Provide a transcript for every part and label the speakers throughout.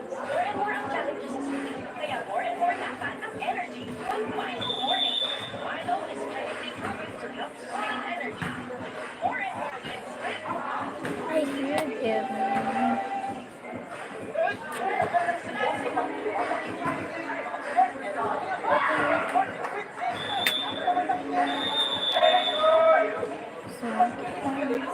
Speaker 1: More ang challenges sa sleep, kaya more and more dapat ang energy. Pag Milo Morning, Milo is chemically proven to help sustain energy. More and more gets
Speaker 2: Hi, good evening. So, good evening.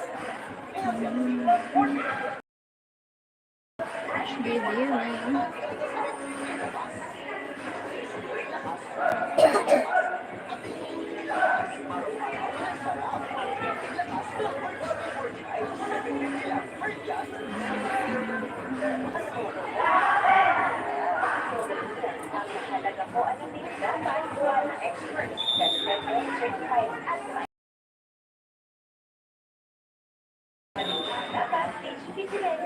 Speaker 1: mahalaga po ang hindi dapat gawa ng experts that FDA certified at dapat HPPN.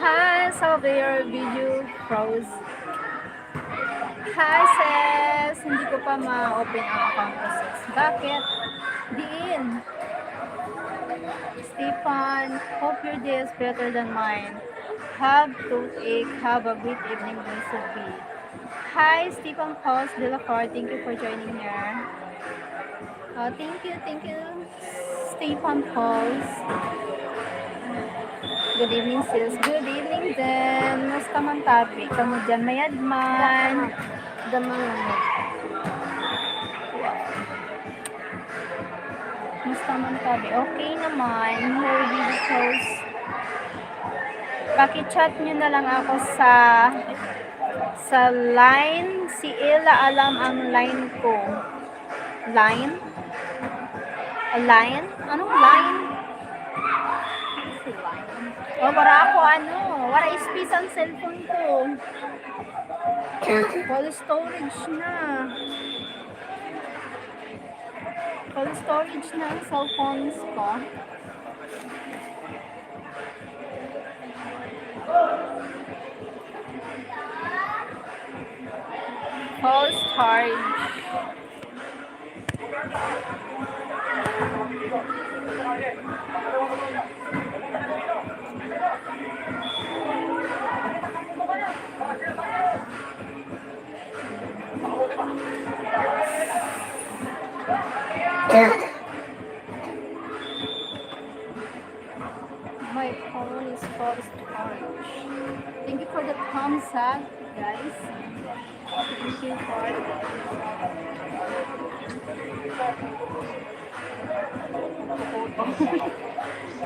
Speaker 2: Hi, sabi your video froze. Hi, sis. Hindi ko pa ma-open ang account ko, sis. Bakit? Diin. Stefan, hope your day is better than mine. Have toothache. Have a great evening, Blessed be. Hi, Stephen Paus de la Cor. Thank you for joining here. Thank you, Stephen Paus. Good evening, sis. Good evening din. Musta man tabi? Kamu dyan mayadman. Damang. Musta man tabi? Okay naman. Your videos. Paki-chat nyo na lang ako sa line. Si Ella alam ang line ko. Line? A line? Anong line? Oh, wala ako wala space ang cellphone ko. Full storage na. Full storage na ang cellphones ko. Full storage. My phone is full storage. Thank you for the thumbs up, guys. Thank you for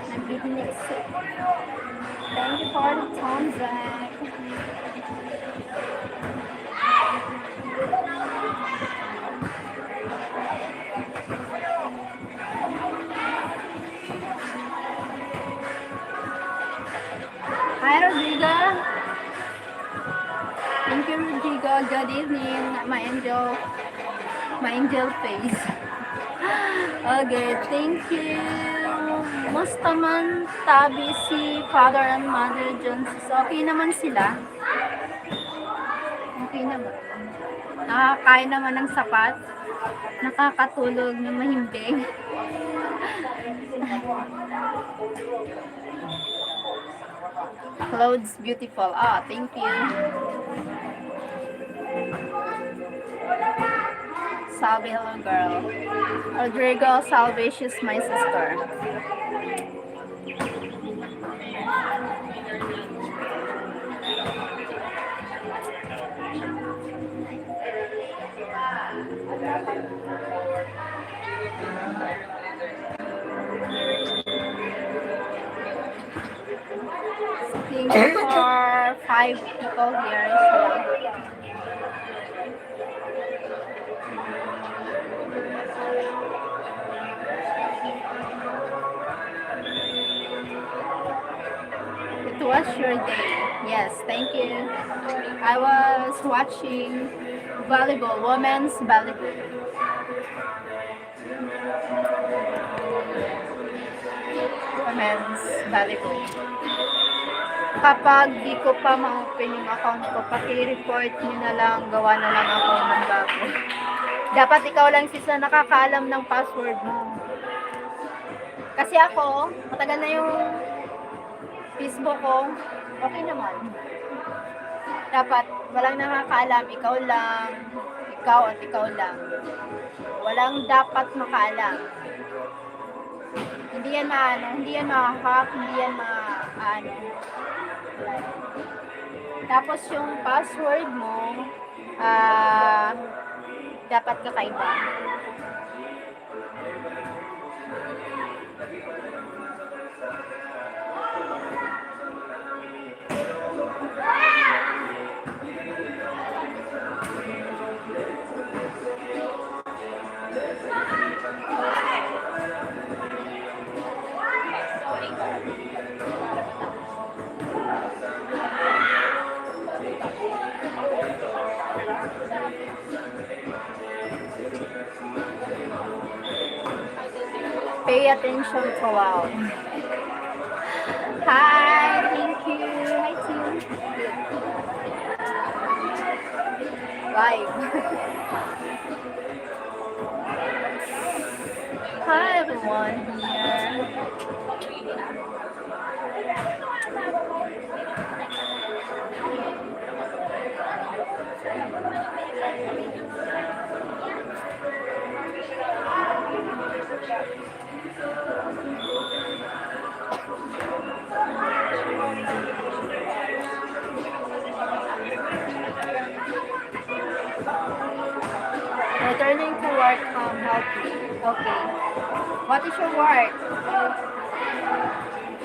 Speaker 2: nabibinig siya. Thank you for the thumbs up. Hi, Rodrigo. Thank you, Rodrigo. Good evening, my angel face. Okay, thank you. Musta man tabi si Father and Mother Jones? Okay naman sila. Okay naman. Nakakain naman ng sapat. Nakakatulog na mahimbing. Clothes beautiful. Thank you. Salve, hello girl. Rodrigo Salve, she's my sister. Thank you for 5 people here. was your day? Yes, thank you. I was watching volleyball, women's volleyball. Women's volleyball. Kapag di ko pa ma-open yung account ko, paki-report nyo na lang, gawa na lang ako ng bago. Dapat ikaw lang sis na nakakaalam ng password mo. Kasi ako, matagal na yung Facebook ko, okay naman. Dapat walang nakakaalam, ikaw lang, ikaw at ikaw lang. Walang dapat makaalam. Hindi yan maano, hindi yan ma-hack, hindi yan maano. Tapos yung password mo, dapat kakaiba. Pay attention to wow. Hi, thank you. Hi, team. Live. Hi, everyone here. Returning to work, healthy. Okay. What is your work?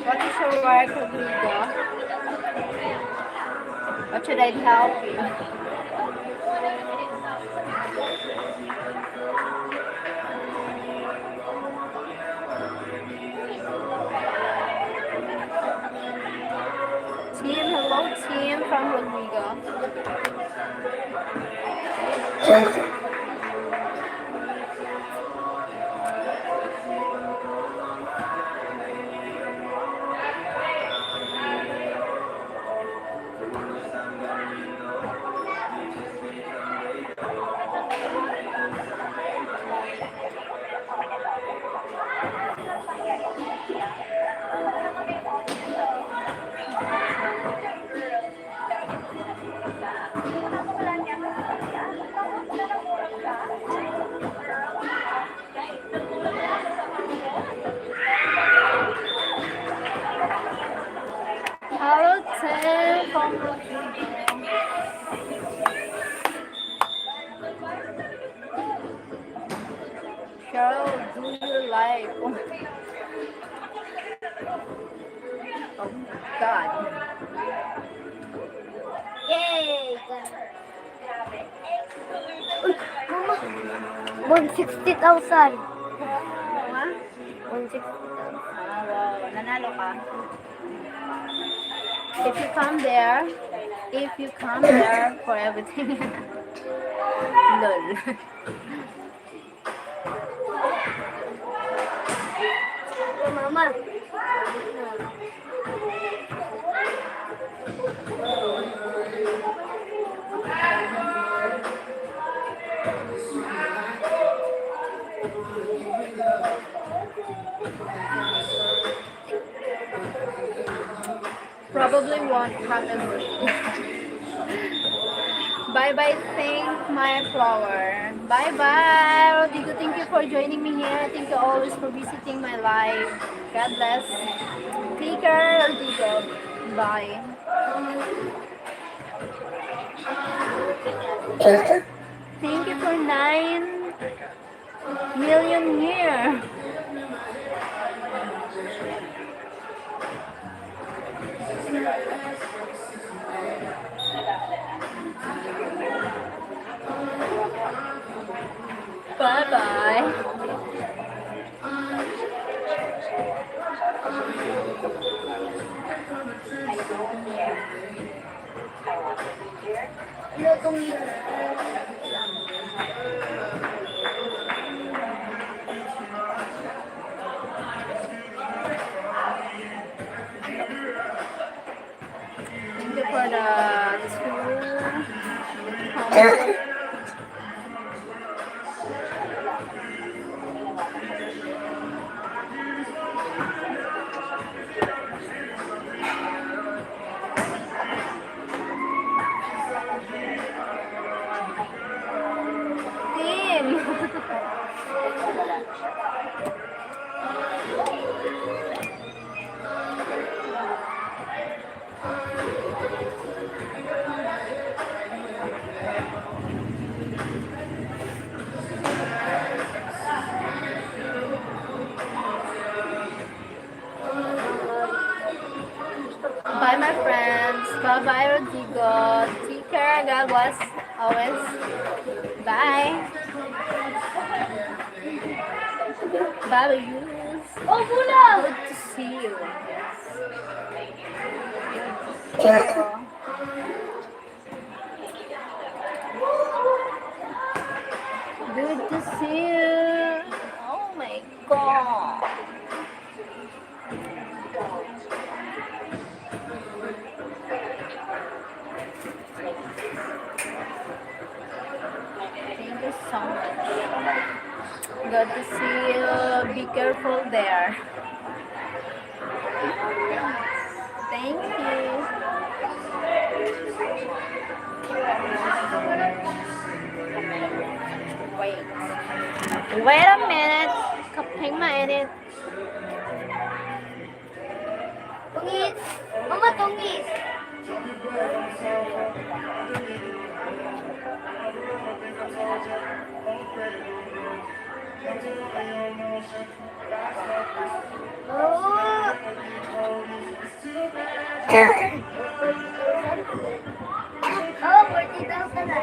Speaker 2: What is your work, Rodrigo? What should I help you? Team, hello team from Rodrigo. Hello team from Rodrigo. Sheryl, do you like? Oh God.
Speaker 3: Yay! Mama, 160,000.
Speaker 2: Mama?
Speaker 3: 160,000.
Speaker 2: Wow, nanalo ka. If you come there for everything. Lol.
Speaker 3: Mama.
Speaker 2: Probably won't happen. Bye-bye, thank my flower. Bye-bye, Rodrigo. Thank you for joining me here. Thank you always for visiting my live. God bless. Take care, Rodrigo. Bye. Thank you for 9 million here. Bye-bye.
Speaker 3: itong
Speaker 2: Thank you for the two. Team. Bye, my friends. Bye, bye, Rodrigo. Take care. God bless always. Bye. Bye, you.
Speaker 3: Oh, Bula!
Speaker 2: Good to see you. Yes. Good to see you. Oh my god. Thank you so much. Good to see you. Be careful there. Thank you. Wait. Wait a minute. Kapag mainit.
Speaker 3: Tungis! Mama, tungis! Oh! Oh, 40,000 na.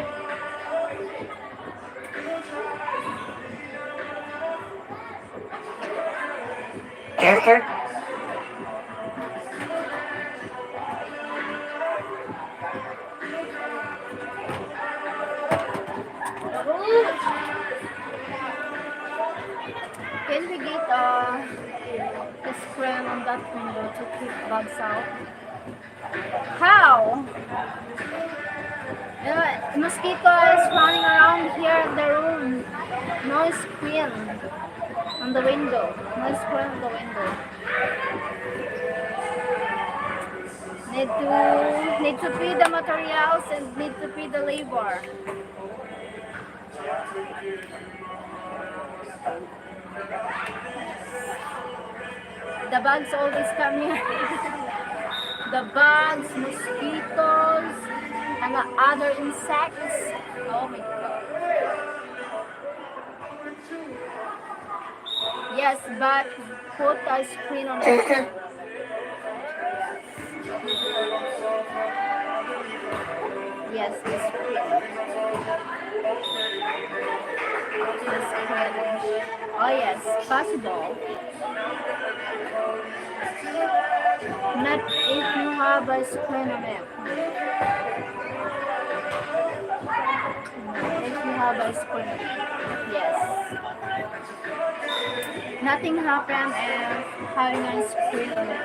Speaker 2: Can we get a screen on that window to keep bugs out? How? Mosquito is running around here in the room. No screen on the window. No screen on the window. Need to feed the materials and need to feed the labor. The bugs always come here. The bugs, mosquitoes, and the other insects. Oh my god. Yes, but put a screen on it. Yes, the screen. The screen. Oh yes, possible. Not if you have a screen on it. If you have a screen. Yes. Nothing happened if having a screen on it.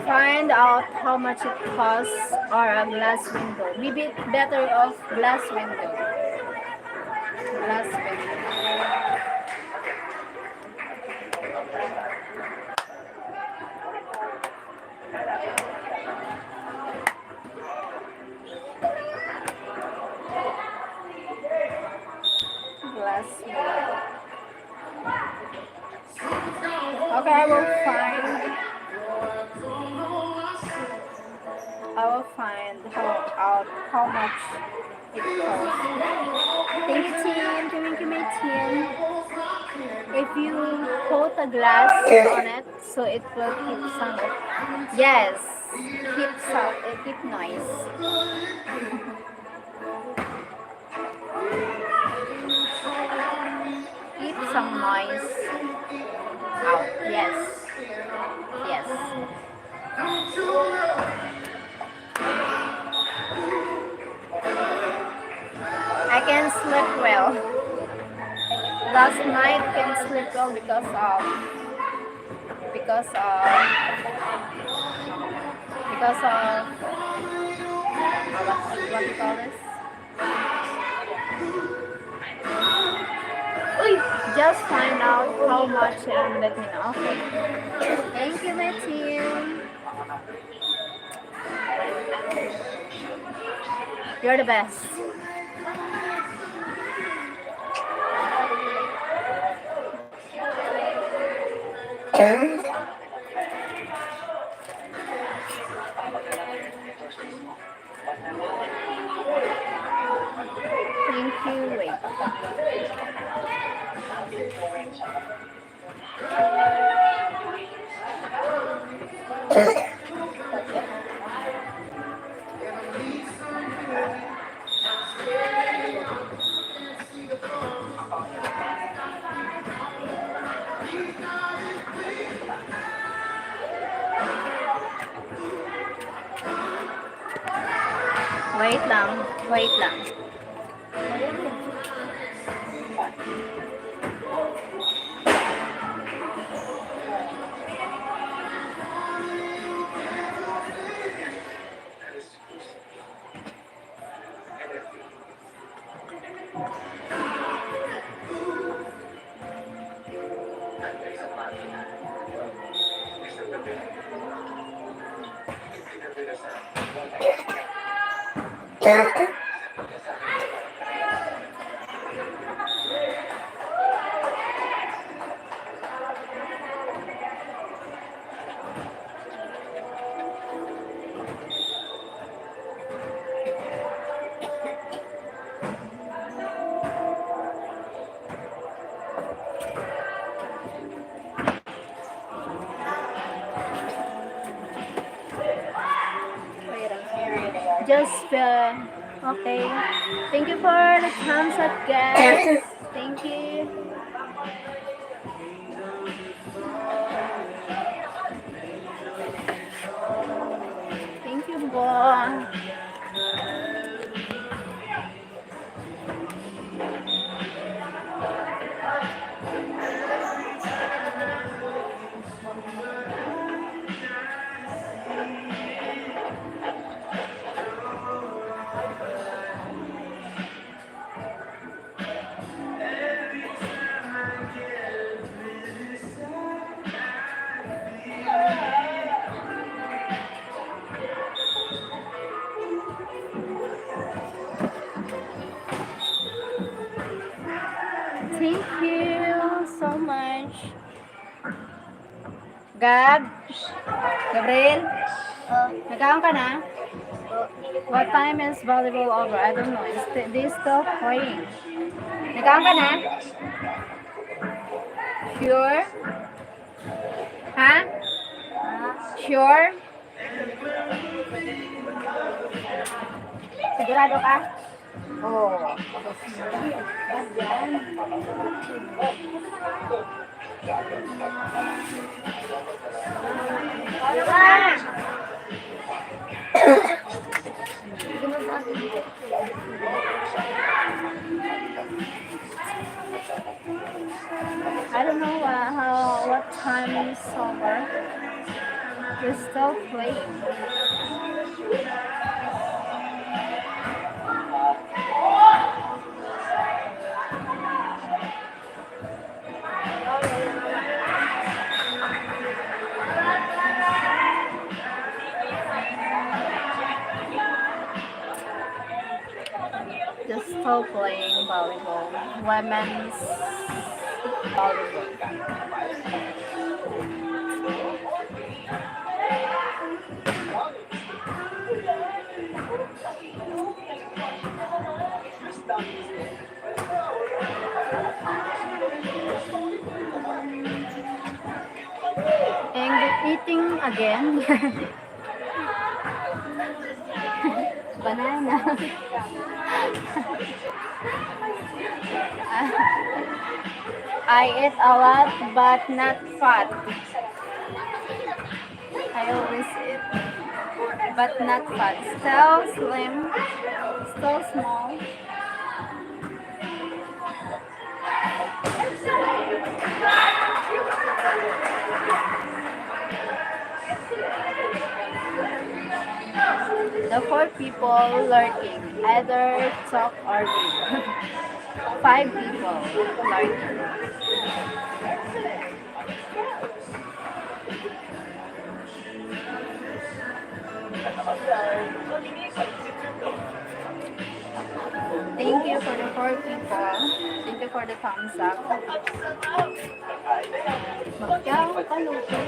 Speaker 2: Find out how much it costs or a glass window. Maybe it's better off glass window. Glass window. Glass window. Okay, I will find out how much it costs. Thank you, team. Thank you, my team. If you put a glass on it, so it will keep sound. Yes, keep sound, keep noise. Keep some noise out. Yes, yes. I can sleep well. Last night can sleep well because of because of what you call this? Just find out how much and let me know. Okay. Thank you, my team. You're the best. Thank you. Wait. Wait lang. Wait lang. Just okay. Thank you for the thumbs up, guys. Thank you. Thank you, boy. Thank you so much. Gabriel, nagkaon ka na? What time is volleyball over? I don't know. They still playing. Nagkaon ka na? Sure? Ha? Sure? Sigurado ka? Oh. Ano ba? I don't know what time is over. We're still playing. Just still playing volleyball. Women's volleyball. Ang eating again. Banana. I eat a lot but not fat. I always eat but not fat. Still slim, still small. The 4 people lurking, either talk or read. 5 people lurking. Thank you for the 4 people. Thank you for the thumbs up. Magkano ka luto?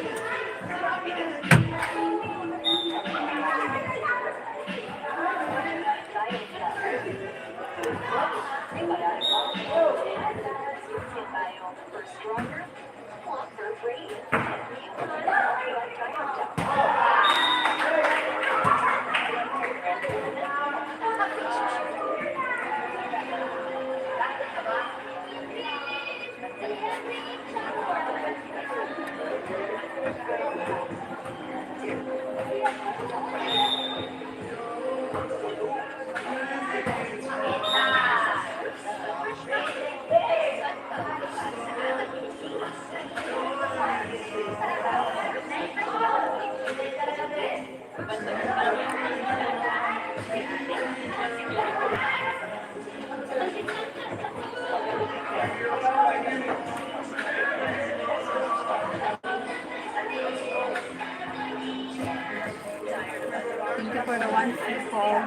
Speaker 2: Thank you for the 1 people here.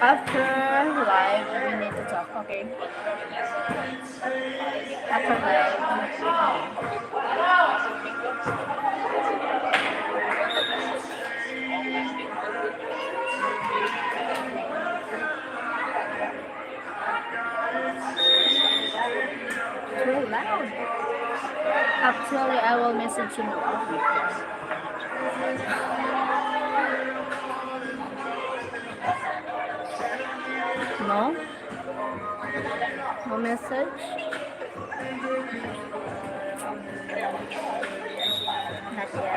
Speaker 2: After live, we need to talk, okay? After live. Too loud. Actually, I will message you now. No? No message? Not yet.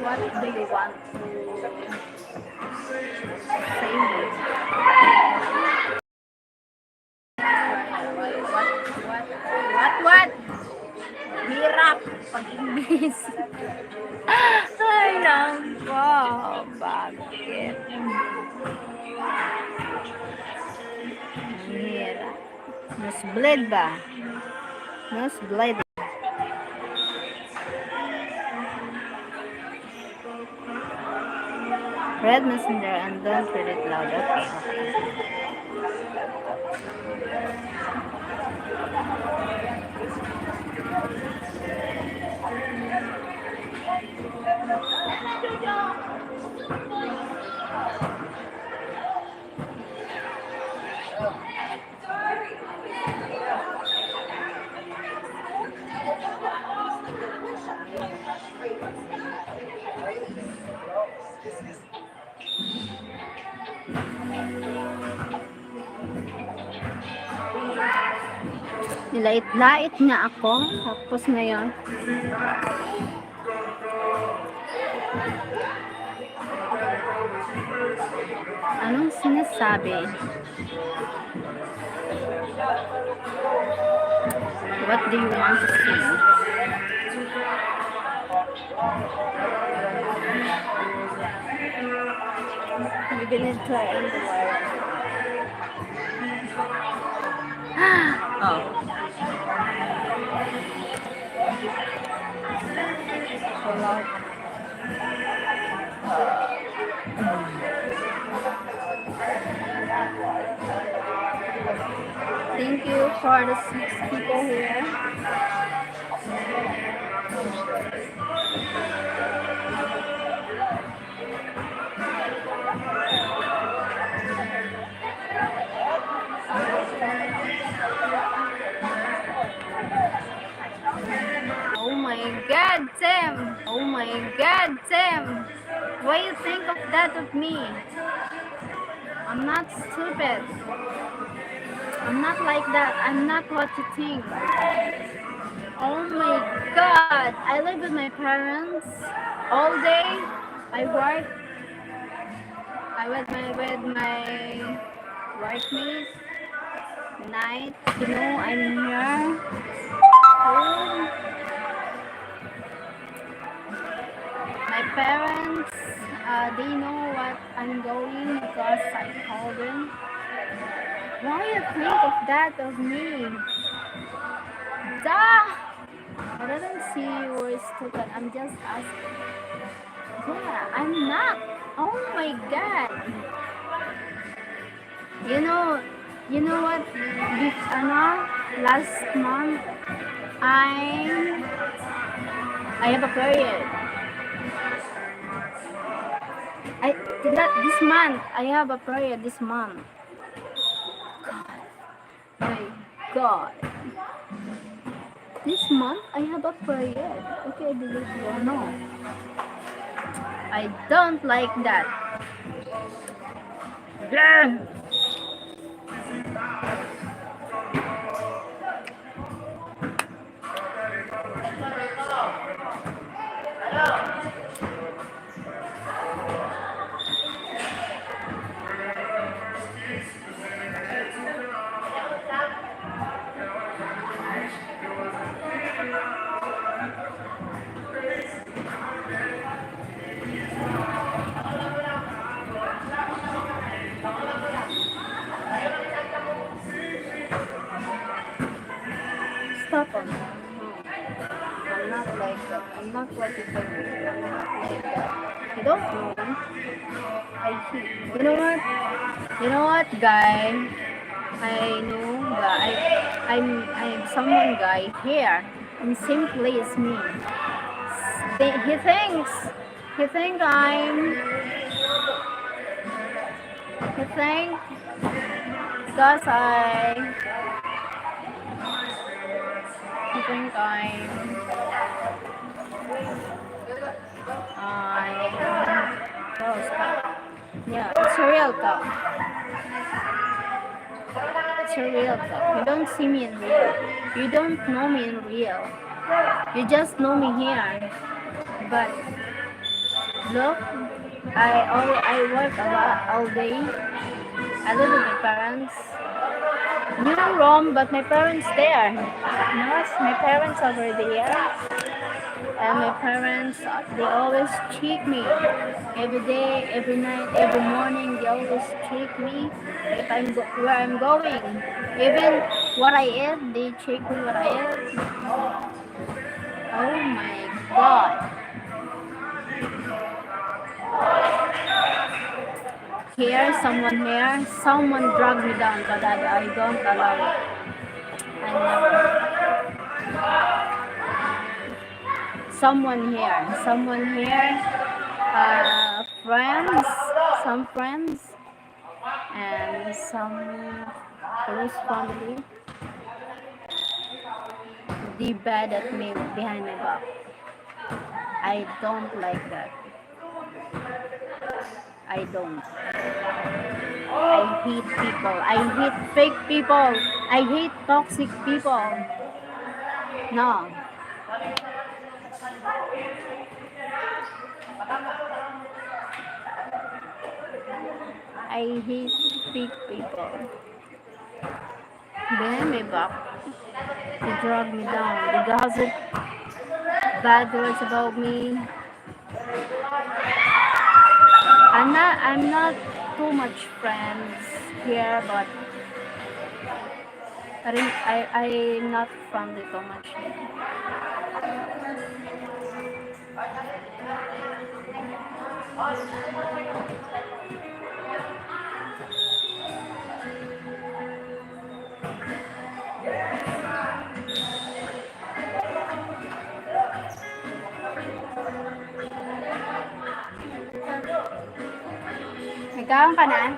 Speaker 2: What do you want to say? What? Hirap pag-English. Ay, nako. Bakit? Hirap. Nosebleed ba? Nosebleed. Read Messenger and don't read it loud. Okay. Nilait-lait nga ako. Tapos ngayon. Anong sinasabi? What do you want to see? We're gonna try on the wire. Oh. So loud. Thank you for the 6 people here. my God, Tim. Oh my God, Tim. Why you think of that of me? I'm not stupid. I'm not like that. I'm not what you think. Oh my God. I live with my parents all day. I work. I with my workmates. Night. I'm here. Oh, my parents, they know what I'm going because I called them. Why you think of that of me? Duh! I didn't see you were stupid. I'm just asking. Yeah, I'm not. Oh my God. You know, you know what? Last month, I I have a period. I this month I have a period this month. God, my God. This month I have a period. Okay, I believe you or no. I don't like that. Yeah. Stop on that. No, I'm not like that. I'm not what you think. I'm not like that. You don't know me. I see. You know what? You know what, guy? I know guy. I'm someone guy here in same place me. He thinks he think because he think yeah, it's a real talk. It's a real talk. You don't see me in real. You don't know me in real. You just know me here. But look, I work a lot all day. I live with my parents. You're wrong, but my parents there. Yes, my parents over there. And my parents, they always treat me every day, every night, every morning. They always treat me if where I'm going. Even what I eat, they treat me what I eat. Oh my God! Someone dragged me down, but I don't allow it. I never. Someone here, friends, some friends, and some close family, they bad at me behind my back. I don't like that. I don't. I hate people. I hate fake people. I hate toxic people. No. I hate fake people. Behind my back, they drag me down. They gossip bad words about me. I'm not too much friends here, but I'm not friendly too much here. Nagkaroon ka na?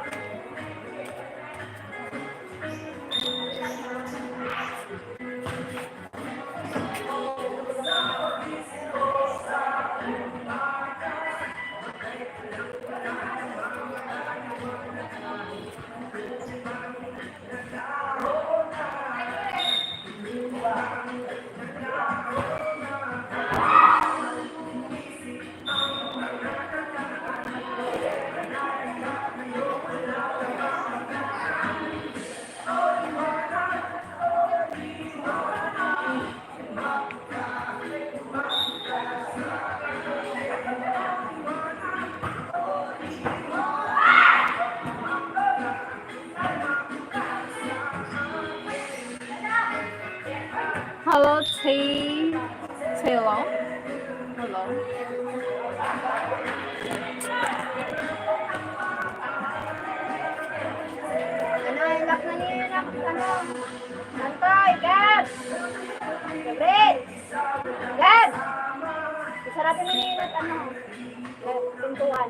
Speaker 2: Hello? Hello?
Speaker 3: Ano, ilak na niya na, ano? Antoy, Gab! Gabriel! Gab! Isarapin mo niya na, ano? Pintuan.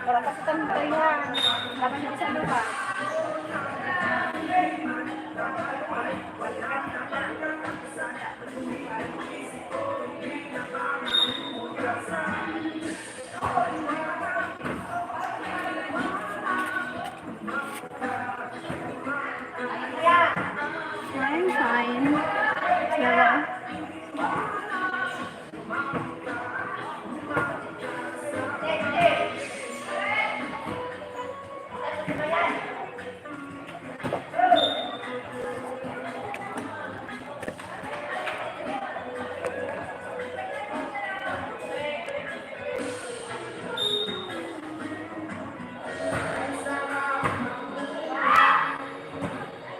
Speaker 3: Para kasi tayo yan. Dapat na sa lupa.
Speaker 2: I'm fine. Hello?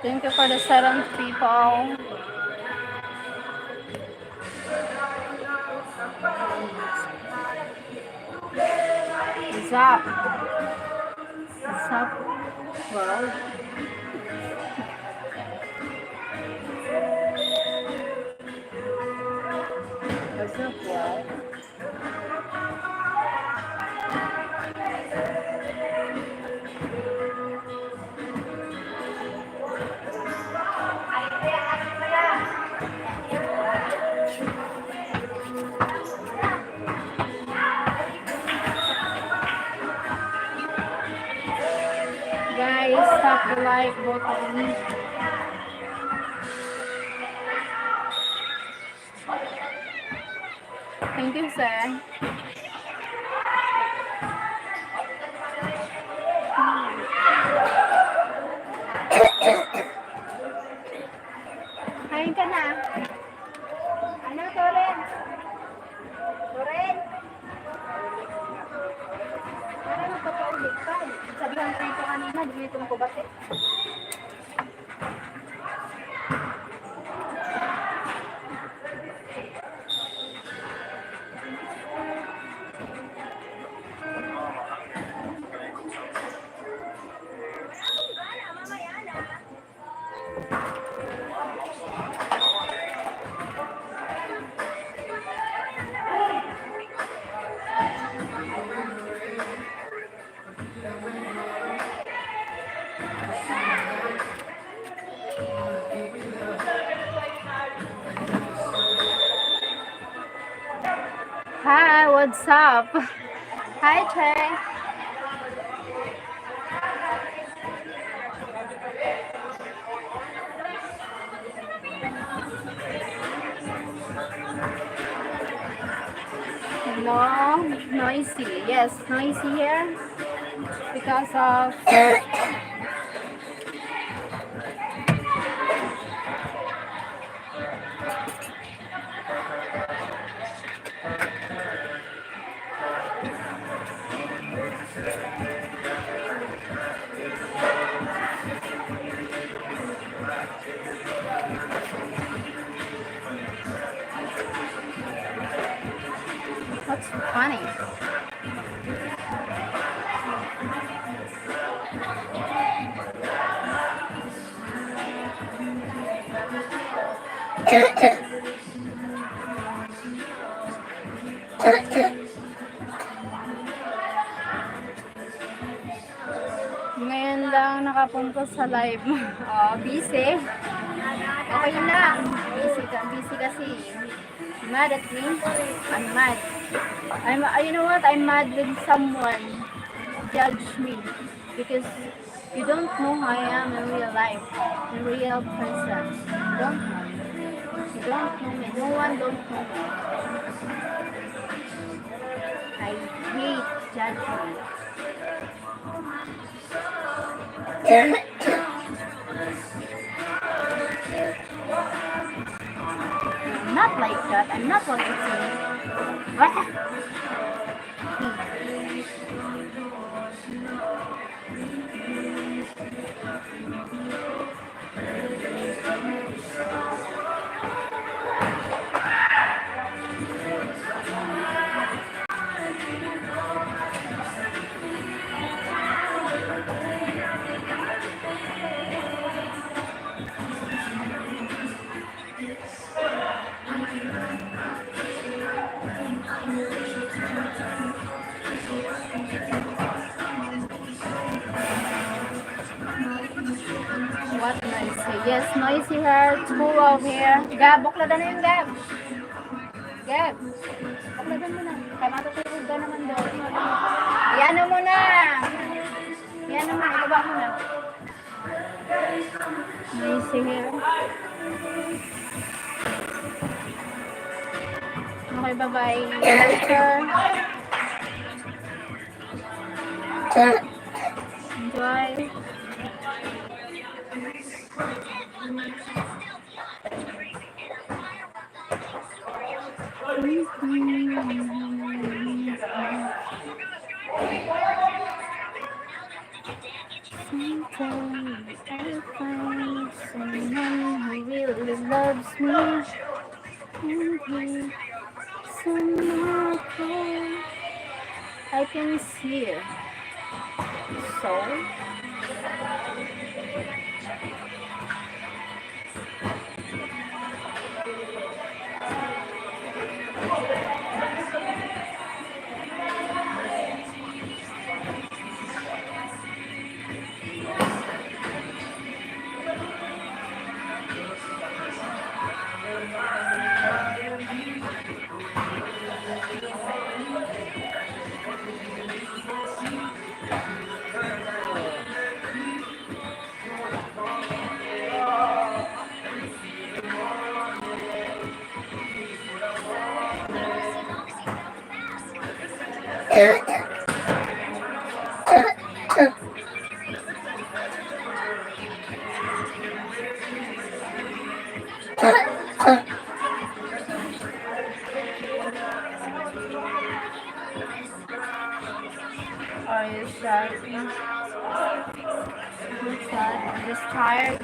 Speaker 2: Thank you for the 7 people. What's up? What's up, world? What's up, world? Guys, tap the like button. Thank you, sir. Kain ka na.
Speaker 3: Ano, Toren? Toren? Para magpapaulit ka. Sabihan ko ito kanina, dito ko bate.
Speaker 2: Hi, what's up? Hi, Trey. No, noisy. Yes, noisy here because of what's funny. Ngayon lang nakapunta sa live. Oh, busy. Okay lang. Busy kasi. Mad at me? I'm mad. You know what? I'm mad when someone judge me because you don't know who I am in real life, in real person. You don't know me. You don't know me. No one don't know me. I hate judgment. I'm not like that. I'm not what you say. What? It's noisy here. School out here. Gab, bukladan na yung Gab. Gab, bukladan mo na. Kaya matutulog ka naman doon. Ayan na muna. Ayan na muna. Ibaba mo na. Noisy here. Okay, bye-bye. Later. Enjoy. Sometimes I find someone who really loves me. Somehow I can see it. So are you sad? I'm sad. I'm just tired.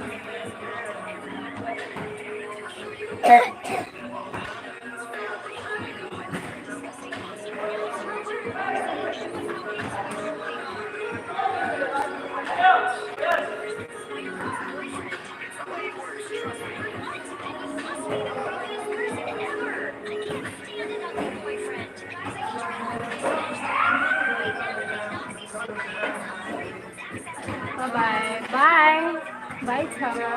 Speaker 2: Bye-bye. Bye. Bye, Tara.